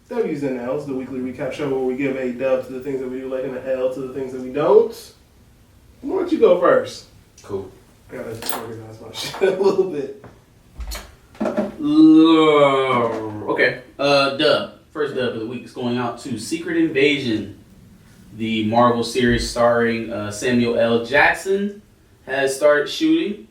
W's and L's, the weekly recap show where we give a dub to the things that we do, like in the L to the things that we don't. Why don't you go first? Cool. I gotta organize my shit a little bit. Okay. Dub. First dub of the week is going out to Secret Invasion, the Marvel series starring Samuel L. Jackson. Has started shooting.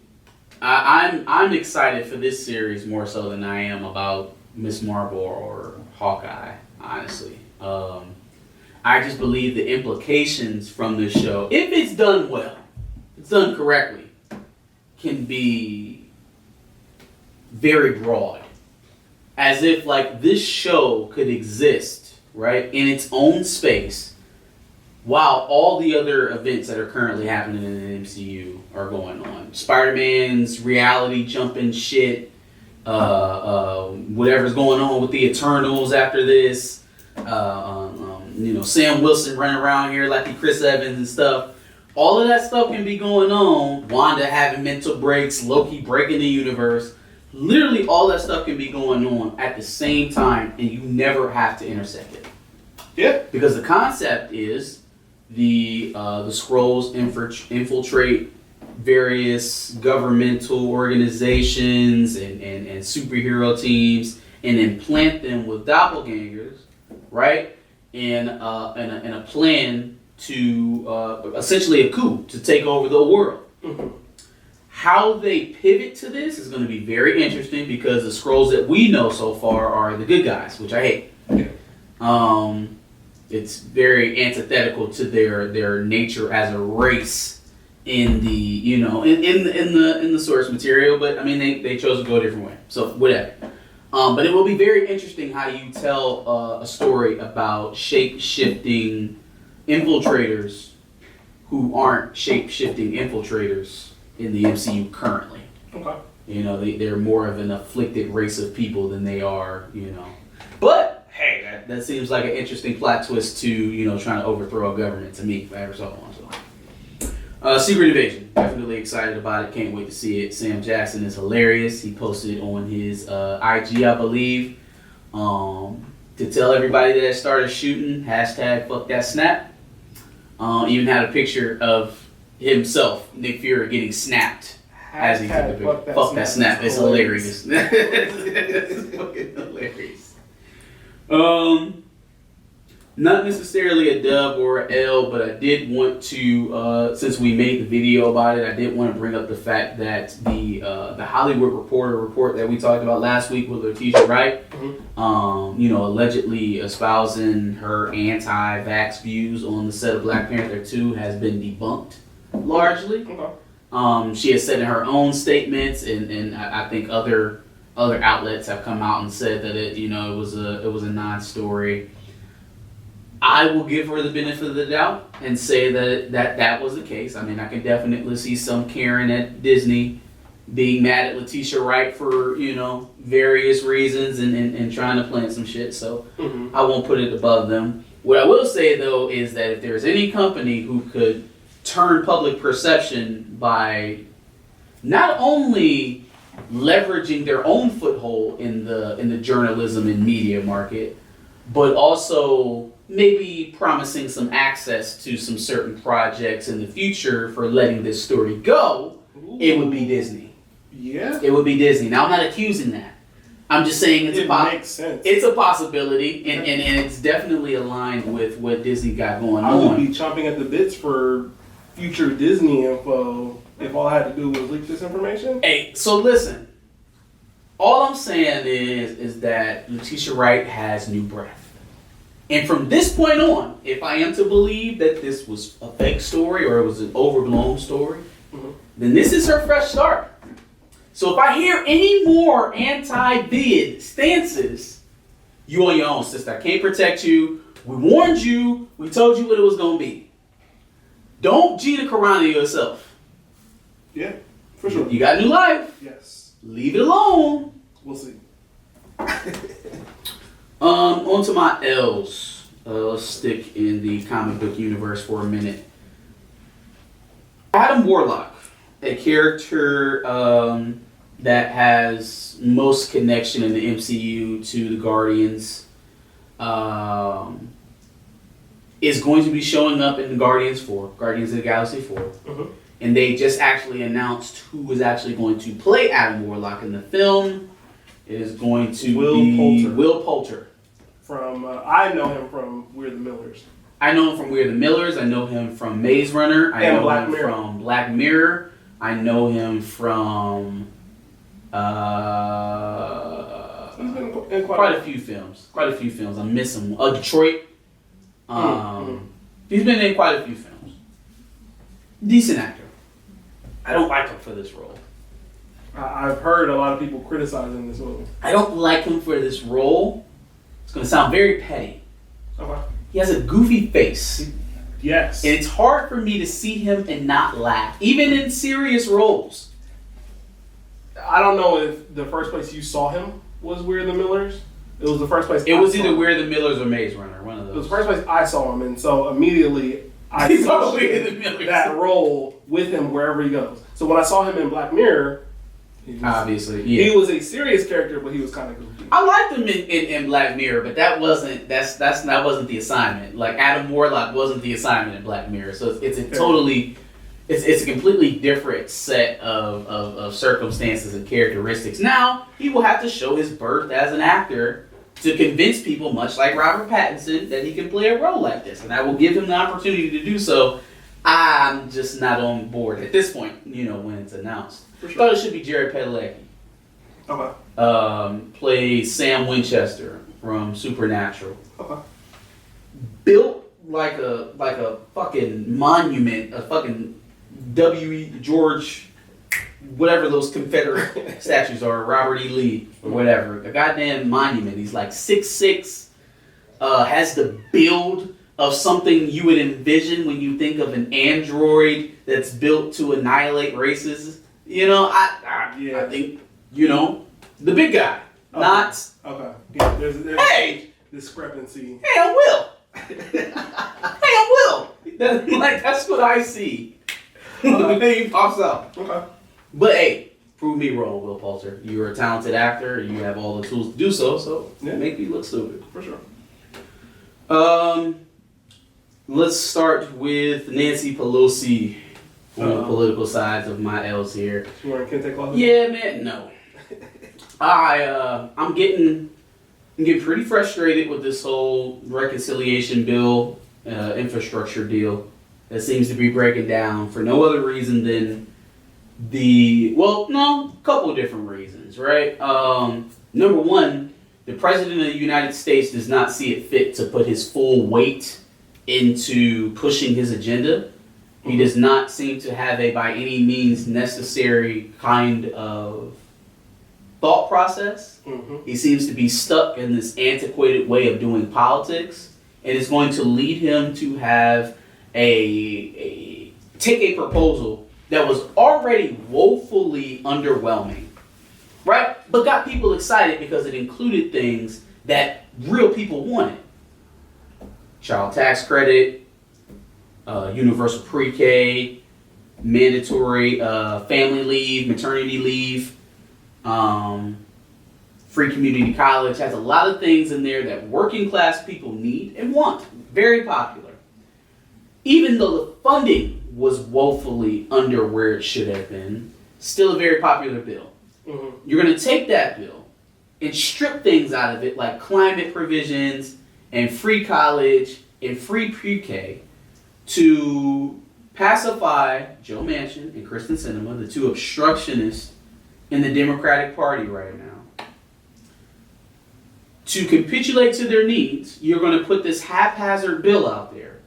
I'm excited for this series more so than I am about Miss Marvel or Hawkeye, honestly. I just believe the implications from this show, if it's done well, it's done correctly, can be very broad. As if like this show could exist, right, in its own space while all the other events that are currently happening in the MCU are going on. Spider-Man's reality jumping shit, whatever's going on with the Eternals after this, Sam Wilson running around here like the Chris Evans and stuff. All of that stuff can be going on. Wanda having mental breaks, Loki breaking the universe. Literally all that stuff can be going on at the same time, and you never have to intersect it. Yeah. Because the concept is the Skrulls infiltrate various governmental organizations and superhero teams and implant them with doppelgangers, right? And a plan to essentially a coup to take over the world. Mm-hmm. How they pivot to this is going to be very interesting because the Skrulls that we know so far are the good guys, which I hate. It's very antithetical to their nature as a race in the in the source material, but I mean they chose to go a different way. So whatever. But it will be very interesting how you tell a story about shape-shifting infiltrators who aren't shape-shifting infiltrators in the MCU currently. Okay. They're more of an afflicted race of people than they are, But hey, that seems like an interesting plot twist to, trying to overthrow a government to me if I ever saw one. So. Secret Invasion. Definitely excited about it. Can't wait to see it. Sam Jackson is hilarious. He posted on his IG, I believe, to tell everybody that it started shooting. #FuckThatSnap. Even had a picture of himself, Nick Fury, getting snapped as he took the picture. Fuck that snap. It's hilarious. It's fucking hilarious. Not necessarily a dub or an L, but I did want to, since we made the video about it, I did want to bring up the fact that the Hollywood Reporter report that we talked about last week with Letitia Wright, allegedly espousing her anti-vax views on the set of Black Panther 2 has been debunked largely. Okay. She has said in her own statements, and I think other outlets have come out and said that it was a non-story. I will give her the benefit of the doubt and say that was the case. I mean, I can definitely see some Karen at Disney being mad at Letitia Wright for, various reasons and trying to plant some shit. So I won't put it above them. What I will say, though, is that if there's any company who could turn public perception by not only leveraging their own foothold in the journalism and media market, but also maybe promising some access to some certain projects in the future for letting this story go, it would be Disney. Yeah. It would be Disney. Now, I'm not accusing that. I'm just saying makes sense. It's a possibility, and it's definitely aligned with what Disney got going on. I would be chomping at the bits for future Disney info if all I had to do was leak this information. Hey, so listen. All I'm saying is that Letitia Wright has new breath. And from this point on, if I am to believe that this was a fake story or it was an overblown story, then this is her fresh start. So if I hear any more anti-bid stances, you on your own, sister. I can't protect you. We warned you. We told you what it was going to be. Don't Gina Carano yourself. Yeah, for sure. You got a new life. Yes. Leave it alone. We'll see. On to my L's. Let's stick in the comic book universe for a minute. Adam Warlock, a character that has most connection in the MCU to the Guardians. is going to be showing up in Guardians of the Galaxy 4. Mm-hmm. And they just actually announced who is actually going to play Adam Warlock in the film. It is going to be Will Poulter. From I know him from We're the Millers. I know him from We're the Millers. I know him from Maze Runner. I know him from Black Mirror. I know him from he's been in quite a few films. I'm missing one. Detroit. He's been in quite a few films. Decent actor. I don't like him for this role. I've heard a lot of people criticizing this movie. I don't like him for this role. It's going to sound very petty. Okay. He has a goofy face. Yes. And it's hard for me to see him and not laugh, even in serious roles. I don't know if the first place you saw him was We're the Millers. It was the first place. It was either We're the Millers or Maze Runner, one of those. It was the first place I saw him, and so immediately I saw that role with him wherever he goes. So when I saw him in Black Mirror, he was a serious character, but he was kind of goofy. I liked him in Black Mirror, but that wasn't the assignment. Like Adam Warlock wasn't the assignment in Black Mirror, so it's a completely different set of circumstances and characteristics. Now he will have to show his birth as an actor to convince people, much like Robert Pattinson, that he can play a role like this, and I will give him the opportunity to do so. I'm just not on board at this point, when it's announced. For sure. I thought it should be Jared Padalecki. Okay. Plays Sam Winchester from Supernatural. Okay. Built like a fucking monument, a fucking W.E. George, whatever those Confederate statues are, Robert E. Lee or whatever, a goddamn monument. He's like 6'6", has the build of something you would envision when you think of an android that's built to annihilate races. I think, the big guy, not... Okay. Yeah, there's hey! Discrepancy. Hey, I'm Will! Hey, I'm Will! That's what I see. The name pops out. Okay. But hey, prove me wrong, Will Poulter. You're a talented actor. You have all the tools to do so make me look stupid. For sure. Let's start with Nancy Pelosi on the political sides of my L's here. You wearing kente closet? Yeah, man, no. I'm getting pretty frustrated with this whole reconciliation bill, infrastructure deal that seems to be breaking down for no other reason than a couple of different reasons, right? Number one, the President of the United States does not see it fit to put his full weight into pushing his agenda. He does not seem to have a by any means necessary kind of thought process. Mm-hmm. He seems to be stuck in this antiquated way of doing politics, and it's going to lead him to have take a proposal that was already woefully underwhelming, right? But got people excited because it included things that real people wanted. Child tax credit, universal pre-K, mandatory family leave, maternity leave, free community college. Has a lot of things in there that working class people need and want. Very popular. Even though the funding was woefully under where it should have been, still a very popular bill. Mm-hmm. You're going to take that bill and strip things out of it like climate provisions and free college and free pre-K to pacify Joe Manchin and Kristen Sinema, the two obstructionists in the Democratic Party right now. To capitulate to their needs, you're going to put this haphazard bill out there,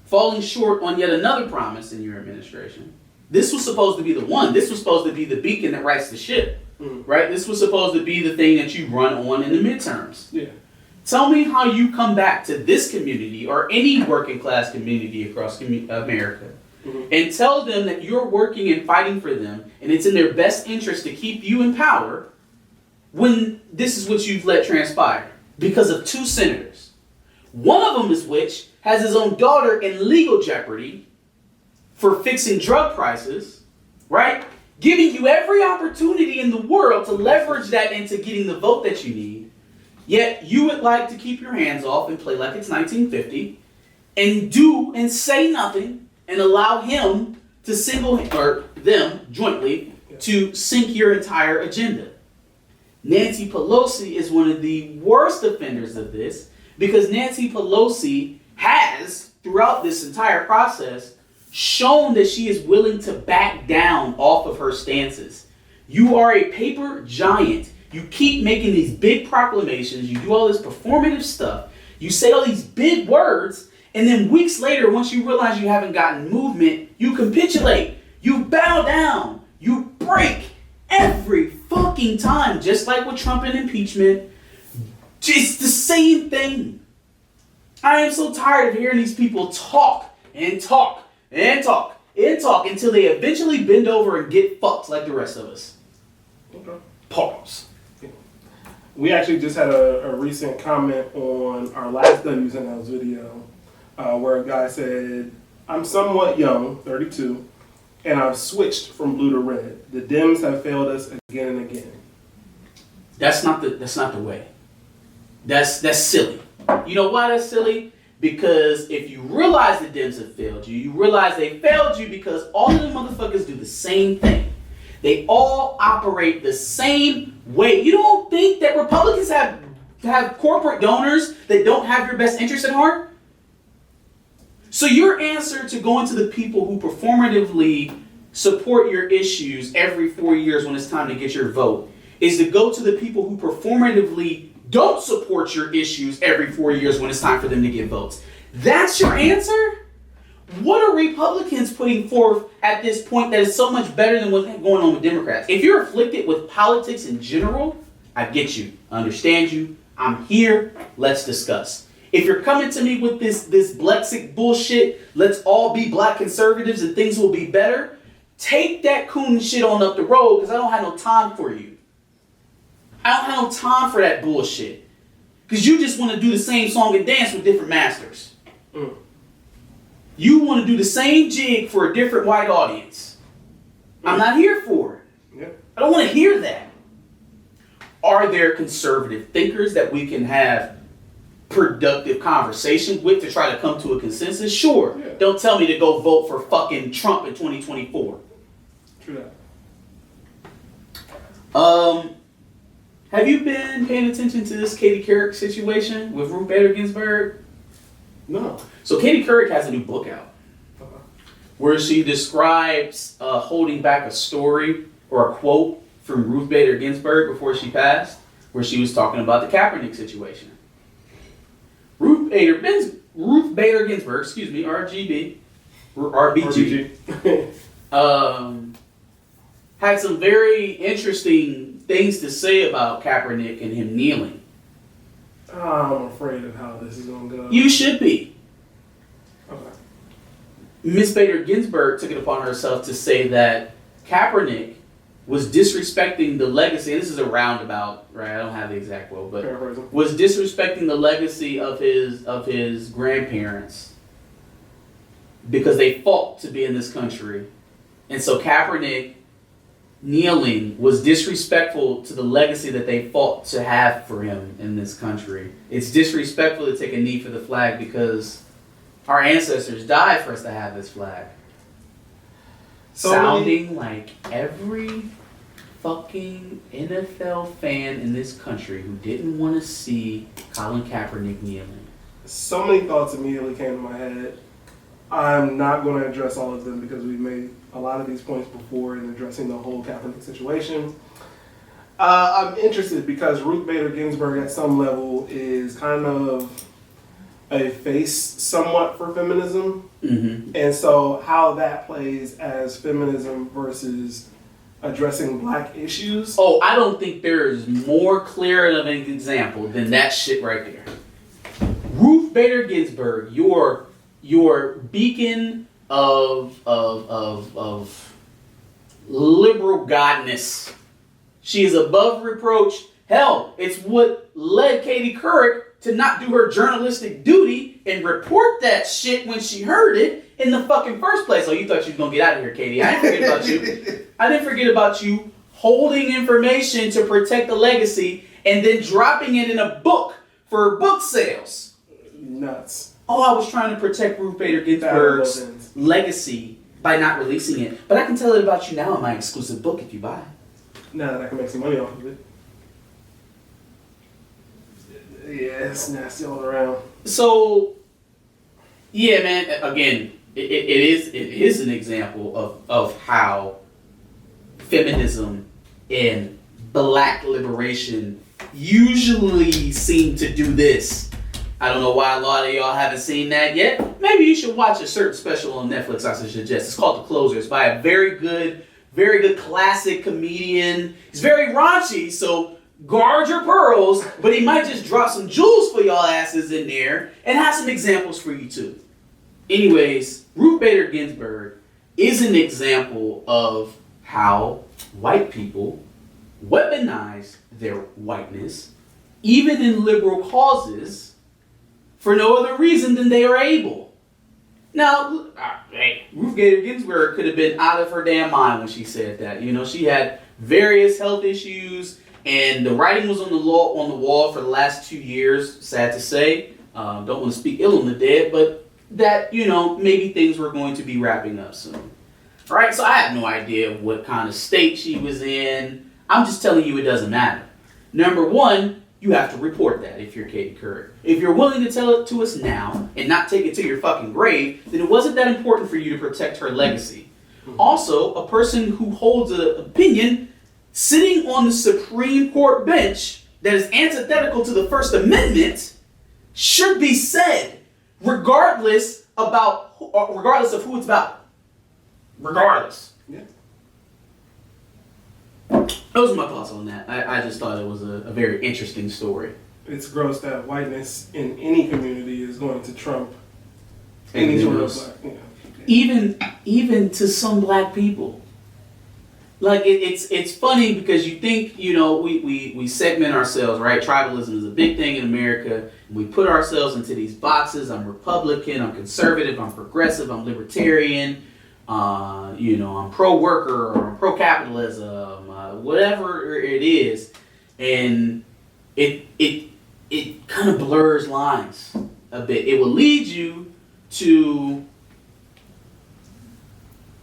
falling short on yet another promise in your administration. This was supposed to be the one. This was supposed to be the beacon that rights the ship, right? This was supposed to be the thing that you run on in the midterms. Yeah. Tell me how you come back to this community or any working class community across America and tell them that you're working and fighting for them and it's in their best interest to keep you in power when this is what you've let transpire because of two senators. One of them is which has his own daughter in legal jeopardy for fixing drug prices, right? Giving you every opportunity in the world to leverage that into getting the vote that you need. Yet you would like to keep your hands off and play like it's 1950 and do and say nothing and allow him to or them jointly to sink your entire agenda. Nancy Pelosi is one of the worst offenders of this because Nancy Pelosi has, throughout this entire process, shown that she is willing to back down off of her stances. You are a paper giant. You keep making these big proclamations. You do all this performative stuff. You say all these big words. And then weeks later, once you realize you haven't gotten movement, you capitulate. You bow down. You break every fucking time. Just like with Trump and impeachment. It's the same thing. I am so tired of hearing these people talk and talk and talk and talk until they eventually bend over and get fucked like the rest of us. Okay. Pause. We actually just had a recent comment on our last W's and L's video where a guy said, I'm somewhat young, 32, and I've switched from blue to red. The Dems have failed us again and again. That's not the way. That's silly. You know why that's silly? Because if you realize the Dems have failed you, you realize they failed you because all of the motherfuckers do the same thing. They all operate the same way. You don't think that Republicans have corporate donors that don't have your best interest at heart? So your answer to going to the people who performatively support your issues every 4 years when it's time to get your vote is to go to the people who performatively don't support your issues every 4 years when it's time for them to get votes. That's your answer? What are Republicans putting forth at this point that is so much better than what's going on with Democrats? If you're afflicted with politics in general, I get you. I understand you. I'm here. Let's discuss. If you're coming to me with this Blexic bullshit, let's all be black conservatives and things will be better, take that coon shit on up the road because I don't have no time for you. I don't have no time for that bullshit. Because you just want to do the same song and dance with different masters. You want to do the same jig for a different white audience. I'm not here for it. Yep. I don't want to hear that. Are there conservative thinkers that we can have productive conversation with to try to come to a consensus? Sure. Yeah. Don't tell me to go vote for fucking Trump in 2024. True that. Have you been paying attention to this Katie Couric situation with Ruth Bader Ginsburg? No. So Katie Couric has a new book out where she describes holding back a story or a quote from Ruth Bader Ginsburg before she passed, where she was talking about the Kaepernick situation. Ruth Bader Ginsburg, RBG, had some very interesting things to say about Kaepernick and him kneeling. I'm afraid of how this is going to go. You should be. Okay. Miss Bader Ginsburg took it upon herself to say that Kaepernick was disrespecting the legacy, and this is a roundabout, right? I don't have the exact quote, but was disrespecting the legacy of his grandparents because they fought to be in this country. And so Kaepernick kneeling was disrespectful to the legacy that they fought to have for him in this country. It's disrespectful to take a knee for the flag because our ancestors died for us to have this flag. Sounding like every fucking NFL fan in this country who didn't want to see Colin Kaepernick kneeling. So many thoughts immediately came to my head. I'm not going to address all of them because we've made a lot of these points before in addressing the whole Kaepernick situation. I'm interested because Ruth Bader Ginsburg at some level is kind of a face somewhat for feminism. Mm-hmm. And so how that plays as feminism versus addressing black issues. Oh, I don't think there is more clear of an example than that shit right there. Ruth Bader Ginsburg, your beacon of liberal godness. She is above reproach. Hell, it's what led Katie Couric to not do her journalistic duty and report that shit when she heard it in the fucking first place. Oh, you thought you was gonna get out of here, Katie. I didn't forget about you. I didn't forget about you holding information to protect the legacy and then dropping it in a book for book sales. Nuts. Oh, I was trying to protect Ruth Bader Ginsburg's legacy by not releasing it. But I can tell it about you now in my exclusive book if you buy it. Now that I can make some money off of it. Yeah, it's nasty all around. So, yeah, man, again, it is an example of how feminism and black liberation usually seem to do this. I don't know why a lot of y'all haven't seen that yet. Maybe you should watch a certain special on Netflix I suggest. It's called The Closer. It's by a very good classic comedian. He's very raunchy, so guard your pearls, but he might just drop some jewels for y'all asses in there and have some examples for you too. Anyways, Ruth Bader Ginsburg is an example of how white people weaponize their whiteness, even in liberal causes, for no other reason than they are able. Now, Ruth Bader Ginsburg could have been out of her damn mind when she said that. You know, she had various health issues, and the writing was on the wall for the last 2 years, sad to say. Don't want to speak ill on the dead, but that, you know, maybe things were going to be wrapping up soon. All right, so I have no idea what kind of state she was in. I'm just telling you it doesn't matter. Number one, you have to report that if you're Katie Couric. If you're willing to tell it to us now and not take it to your fucking grave, then it wasn't that important for you to protect her legacy. Also, a person who holds an opinion sitting on the Supreme Court bench that is antithetical to the First Amendment should be said, regardless of who it's about. Regardless. Yeah. Those are my thoughts on that. I just thought it was a very interesting story. It's gross that whiteness in any community is going to trump any sort of black. Even to some black people. Like it's funny because you think, you know, we segment ourselves, right? Tribalism is a big thing in America. We put ourselves into these boxes. I'm Republican, I'm conservative, I'm progressive, I'm libertarian. You know, I'm pro-worker or I'm pro-capitalism, whatever it is, and it kind of blurs lines a bit. It will lead you to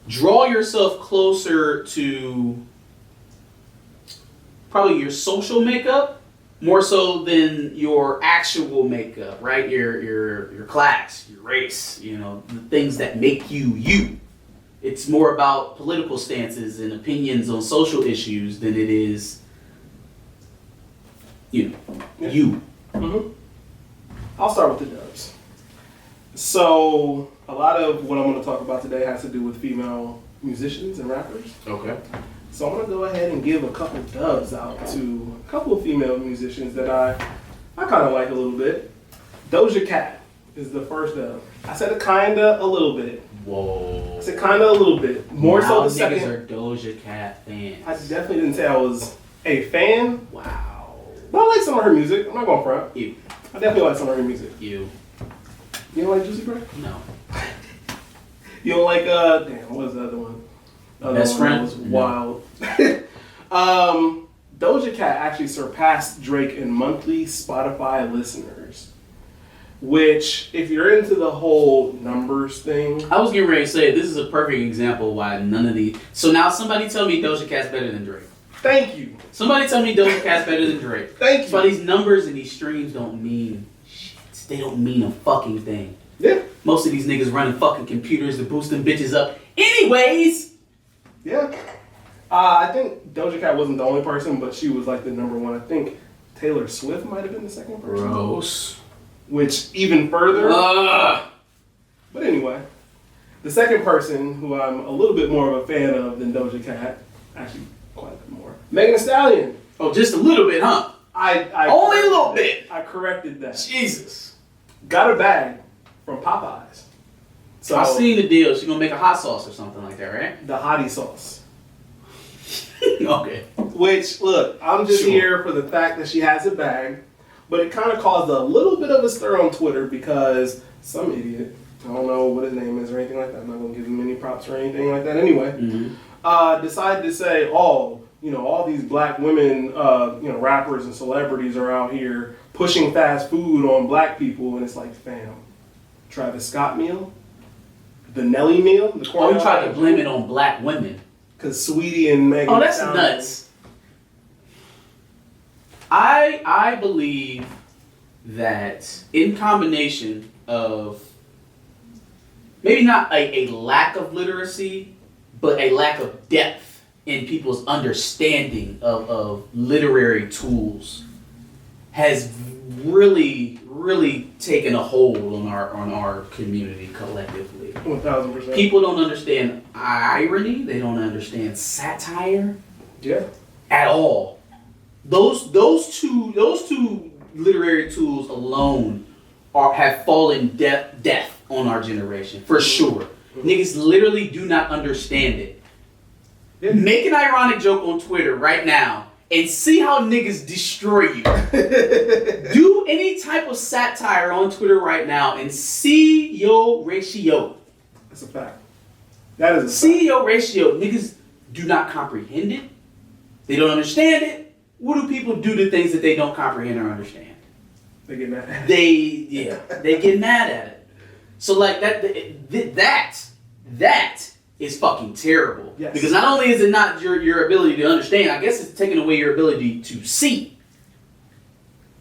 draw yourself closer to probably your social makeup more so than your actual makeup, right? Your class, your race, you know, the things that make you you. It's more about political stances and opinions on social issues than it is, you know, you. Mm-hmm. I'll start with the dubs. So, a lot of what I'm going to talk about today has to do with female musicians and rappers. Okay. So I'm going to go ahead and give a couple dubs out to a couple of female musicians that I kind of like a little bit. Doja Cat is the first dub. I said a kinda, a little bit. Whoa. I said kinda, a little bit. More so the second. Niggas are Doja Cat fans. I definitely didn't say I was a fan. Wow. But I like some of her music. I'm not going front. You. I definitely like some of her music. You don't like Juicy Breath? No. You don't like, damn, what was the other one? Best Friend? Was wild. Doja Cat actually surpassed Drake in monthly Spotify listeners. Which, if you're into the whole numbers thing... I was getting ready to say, this is a perfect example why none of these... So now somebody tell me Doja Cat's better than Drake. Thank you. Somebody tell me Doja Cat's better than Drake. Thank you. So these numbers and these streams don't mean shit. They don't mean a fucking thing. Yeah. Most of these niggas running fucking computers to boost them bitches up. Anyways! Yeah. I think Doja Cat wasn't the only person, but she was like the number one. I think Taylor Swift might have been the second person. Gross. Which even further. But anyway, the second person who I'm a little bit more of a fan of than Doja Cat, actually quite a bit more, Megan Thee Stallion. Oh, just a little bit, huh? I only a little bit. I corrected that. Jesus. Got a bag from Popeyes. So I seen the deal. She's gonna make a hot sauce or something like that, right? The hottie sauce. Okay. Which, look, I'm just here for the fact that she has a bag, but it kind of caused a little bit of a stir on Twitter because some idiot, I don't know what his name is or anything like that, I'm not going to give him any props or anything like that anyway, decided to say, oh, all these black women, rappers and celebrities are out here pushing fast food on black people, and it's like, fam, Travis Scott meal, the Nelly meal, the corn. You tried to blame it on black women. Because Sweetie and Megan. Oh, that's nuts. I believe that in combination of maybe not a lack of literacy, but a lack of depth in people's understanding of literary tools has really, really taken a hold on our community collectively. 1000%. People don't understand irony. They don't understand satire. Yeah. At all. Those two literary tools alone have fallen death on our generation for sure. Niggas literally do not understand it. Yeah. Make an ironic joke on Twitter right now and see how niggas destroy you. Do any type of satire on Twitter right now and see your ratio. That's a fact. That is a fact. See your ratio. Niggas do not comprehend it. They don't understand it. What do people do to things that they don't comprehend or understand? They get mad at it. They get mad at it. So like that is fucking terrible. Yes. Because not only is it not your ability to understand, I guess it's taking away your ability to see.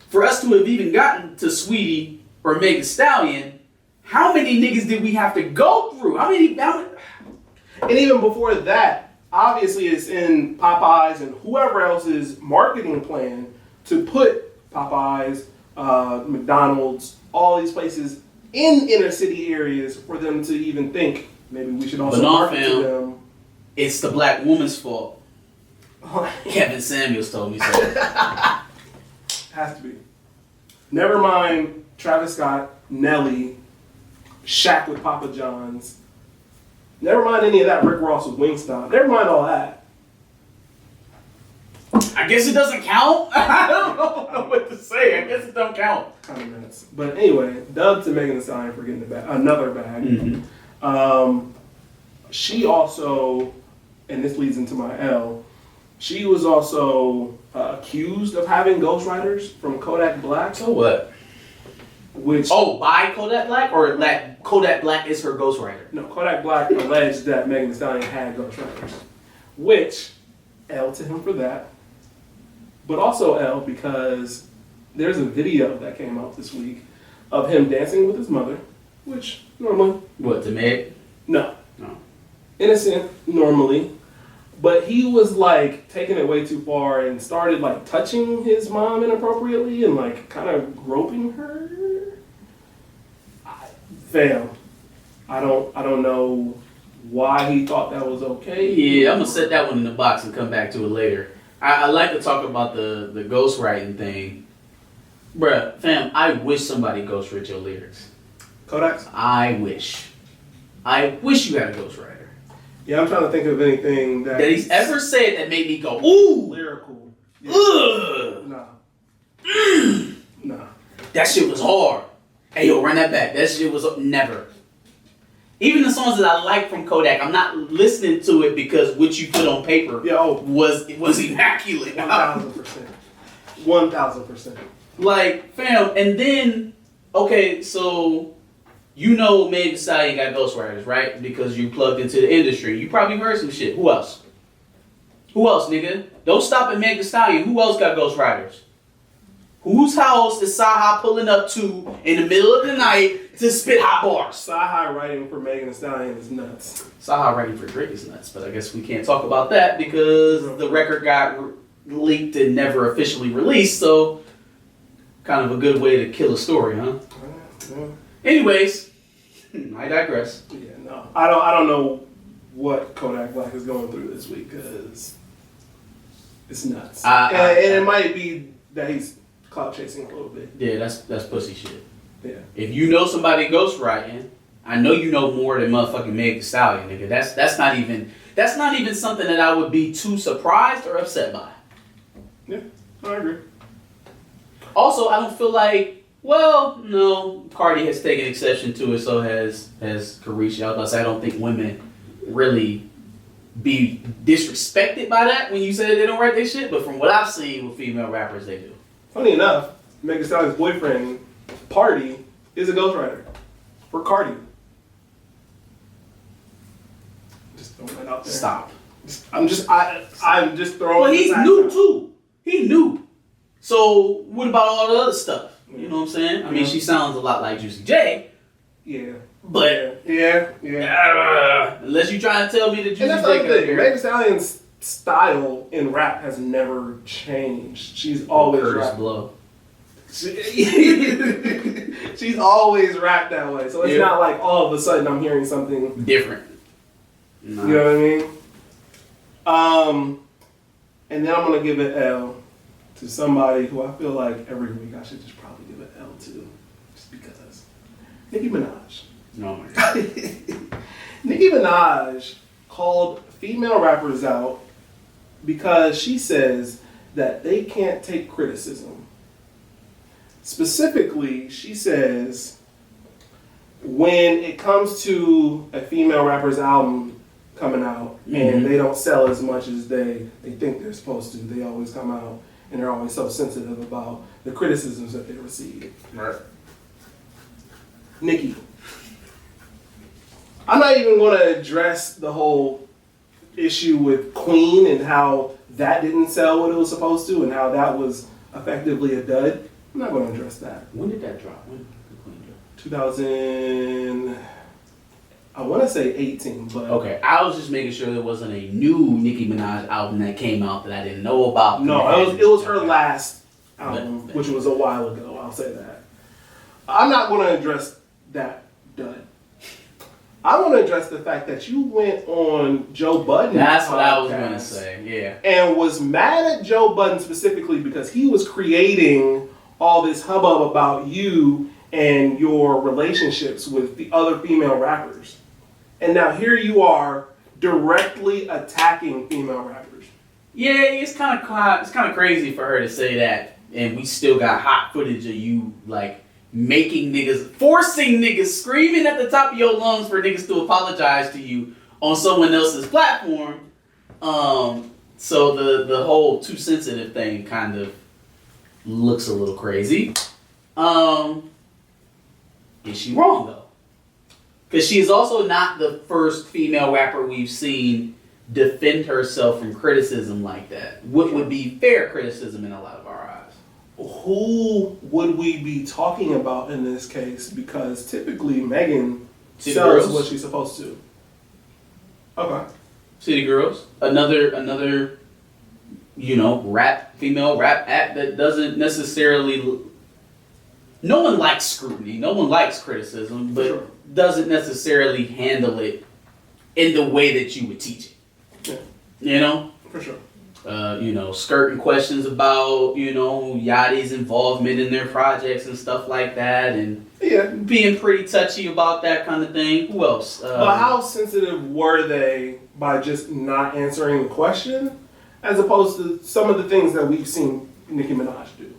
For us to have even gotten to Sweetie or Meg Thee Stallion, how many niggas did we have to go through? How many? And even before that, obviously it's in Popeyes and whoever else's marketing plan to put Popeyes, McDonald's, all these places in inner city areas for them to even think maybe we should also market to them. It's the black woman's fault. Kevin Samuels told me so. Has to be. Never mind Travis Scott, Nelly, Shaq with Papa John's. Never mind any of that. Rick Ross with Wingstop. Never mind all that. I guess it doesn't count. I don't know what to say. I guess it don't count. Kind of nuts. But anyway, dub to Megan Thee Stallion for getting another bag. Mm-hmm. She also, and this leads into my L, she was also accused of having ghostwriters from Kodak Black. So what? By Kodak Black? Or that Kodak Black is her ghostwriter? No, Kodak Black alleged that Megan Thee Stallion had ghostwriters. Which, L to him for that. But also L because there's a video that came out this week of him dancing with his mother, which normally... What, to Meg? No. Innocent, normally. But he was like taking it way too far and started like touching his mom inappropriately and like kind of groping her. Fam, I don't know why he thought that was okay. Yeah, I'm gonna set that one in the box and come back to it later. I like to talk about the ghostwriting thing. Bruh, fam, I wish somebody ghostwrote your lyrics. Kodak's? I wish you had a ghostwriter. Yeah, I'm trying to think of anything that he's ever said that made me go, ooh! Lyrical. Yeah. Ugh! Nah. Nah. That shit was hard. Hey, yo, run that back. That shit was never. Even the songs that I like from Kodak, I'm not listening to it because what you put on paper was immaculate. 1,000%. 1,000%. Like, fam, and then, okay, so you know Meg Thee Stallion got ghostwriters, right? Because you plugged into the industry. You probably heard some shit. Who else? Who else, nigga? Don't stop at Meg Thee Stallion. Who else got ghostwriters? Whose house is Saha pulling up to in the middle of the night to spit hot bars? Saha writing for Megan Thee Stallion is nuts. Saha writing for Drake is nuts, but I guess we can't talk about that because the record got leaked and never officially released, so kind of a good way to kill a story, huh? Yeah. Anyways, I digress. Yeah, no. I don't know what Kodak Black is going through this week because it's nuts. And it might be that he's clout chasing a little bit. Yeah, that's pussy shit. Yeah. If you know somebody ghostwriting, I know you know more than motherfucking Meg Thee Stallion, nigga. That's not even something that I would be too surprised or upset by. Yeah, I agree. Also, I don't feel like, well, no, Cardi has taken exception to it, so has Couric. I was about to say, I don't think women really be disrespected by that when you say they don't write their shit, but from what I've seen with female rappers, they do. Funny enough, Megan Thee Stallion's boyfriend, Party, is a ghostwriter for Cardi. Just throwing that out there. Stop. I'm just throwing. Well, he's new too. He new. So what about all the other stuff? You know what I'm saying? I mean, she sounds a lot like Juicy J. Yeah. But unless you try to tell me that Juicy J. And that's the other thing. Megan Thee Stallion's style in rap has never changed. She's always rapped. Blow. She's always rapped that way. So it's not like all of a sudden I'm hearing something different. No. You know what I mean? And then I'm gonna give an L to somebody who I feel like every week I should just probably give an L to, just because. Nicki Minaj. Oh my God. Nicki Minaj called female rappers out because she says that they can't take criticism. Specifically, she says when it comes to a female rapper's album coming out and they don't sell as much as they think they're supposed to, they always come out and they're always so sensitive about the criticisms that they receive. Right. Nicki, I'm not even going to address the whole issue with Queen and how that didn't sell what it was supposed to and how that was effectively a dud. I'm not going to address that. When did that drop? When did Queen drop? 2000, I want to say 18, but... Okay, I was just making sure there wasn't a new Nicki Minaj album that came out that I didn't know about. No, it was her last album, which was a while ago, I'll say that. I'm not going to address that dud. I want to address the fact that you went on Joe Budden's That's what I was going to say, yeah. And was mad at Joe Budden specifically because he was creating all this hubbub about you and your relationships with the other female rappers. And now here you are directly attacking female rappers. Yeah, it's kind of crazy for her to say that, and we still got hot footage of you like making niggas, forcing niggas, screaming at the top of your lungs for niggas to apologize to you on someone else's platform. So the whole too sensitive thing kind of looks a little crazy. Is she wrong though? Because she is also not the first female rapper we've seen defend herself from criticism like that. What would be fair criticism in a lot of our eyes? Who would we be talking about in this case? Because typically Megan sells what she's supposed to. Okay. City Girls, another, female rap act that doesn't necessarily. No one likes scrutiny. No one likes criticism, but doesn't necessarily handle it in the way that you would teach it. Yeah. For sure. Skirting questions about, Yachty's involvement in their projects and stuff like that, and being pretty touchy about that kind of thing. Who else? But how sensitive were they by just not answering the question, as opposed to some of the things that we've seen Nicki Minaj do?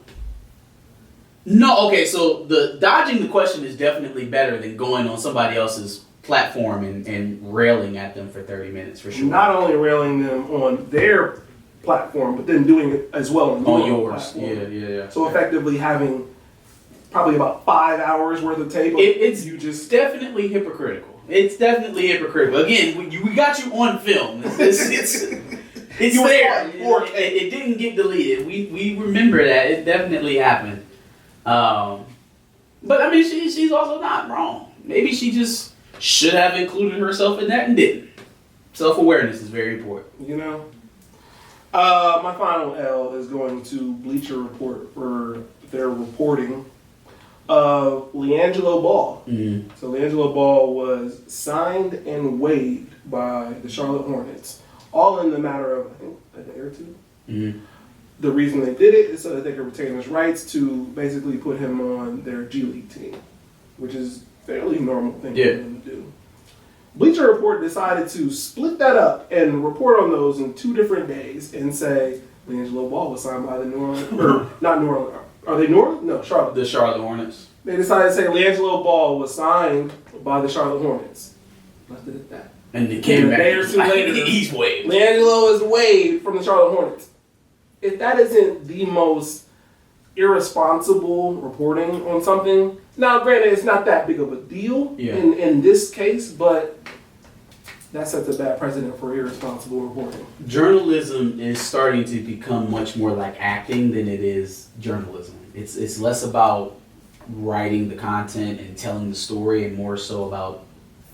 No, okay, so the dodging the question is definitely better than going on somebody else's platform and railing at them for 30 minutes, for sure. Not only railing them on their platform, but then doing it as well on yours. Platform. Yeah. So effectively having probably about 5 hours worth of tape. It's definitely hypocritical. It's definitely hypocritical. Again, we got you on film. It's there. It didn't get deleted. We remember that. It definitely happened. But I mean, she's also not wrong. Maybe she just should have included herself in that and didn't. Self-awareness is very important. My final L is going to Bleacher Report for their reporting of LiAngelo Ball. Mm-hmm. So LiAngelo Ball was signed and waived by the Charlotte Hornets, all in the matter of, I think, a day or two. Mm-hmm. The reason they did it is so that they could retain his rights to basically put him on their G League team, which is a fairly normal thing for them to do. Bleacher Report decided to split that up and report on those in 2 different days and say LiAngelo Ball was signed by the New Orleans, or not New Orleans. Are they New Orleans? No, Charlotte. The Charlotte Hornets. They decided to say LiAngelo Ball was signed by the Charlotte Hornets. Left it at that. And then came back. A day or two later, he's waived. LiAngelo is waived from the Charlotte Hornets. If that isn't the most irresponsible reporting on something, now granted it's not that big of a deal in this case, but that sets a bad precedent for irresponsible reporting. Journalism is starting to become much more like acting than it is journalism. It's less about writing the content and telling the story and more so about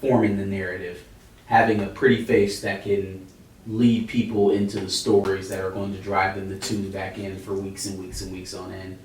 forming the narrative. Having a pretty face that can lead people into the stories that are going to drive them to tune back in for weeks and weeks and weeks on end.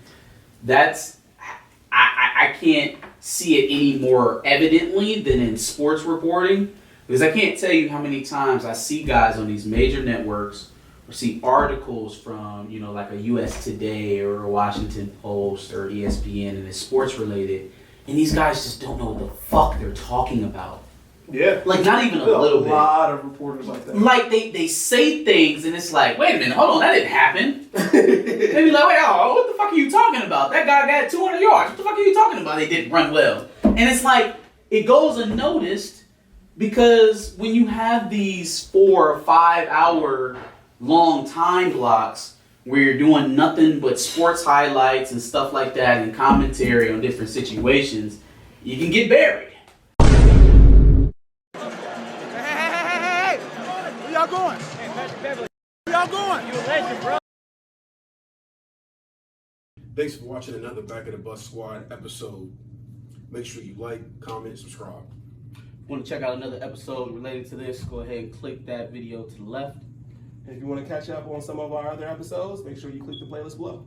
I can't see it any more evidently than in sports reporting, because I can't tell you how many times I see guys on these major networks or see articles from, like a US Today or a Washington Post or ESPN, and it's sports related, and these guys just don't know what the fuck they're talking about. Yeah. Like, not even a little bit. A lot of reporters like that. Like, they say things, and it's like, wait a minute, hold on, that didn't happen. They be like, wait, what the fuck are you talking about? That guy got 200 yards. What the fuck are you talking about? They didn't run well. And it's like, it goes unnoticed, because when you have these 4 or 5 hour long time blocks where you're doing nothing but sports highlights and stuff like that and commentary on different situations, you can get buried. Where y'all going? Where y'all going? You a legend, bro. Thanks for watching another Back of the Bus Squad episode. Make sure you like, comment, subscribe. Want to check out another episode related to this, go ahead and click that video to the left. And if you want to catch up on some of our other episodes, make sure you click the playlist below.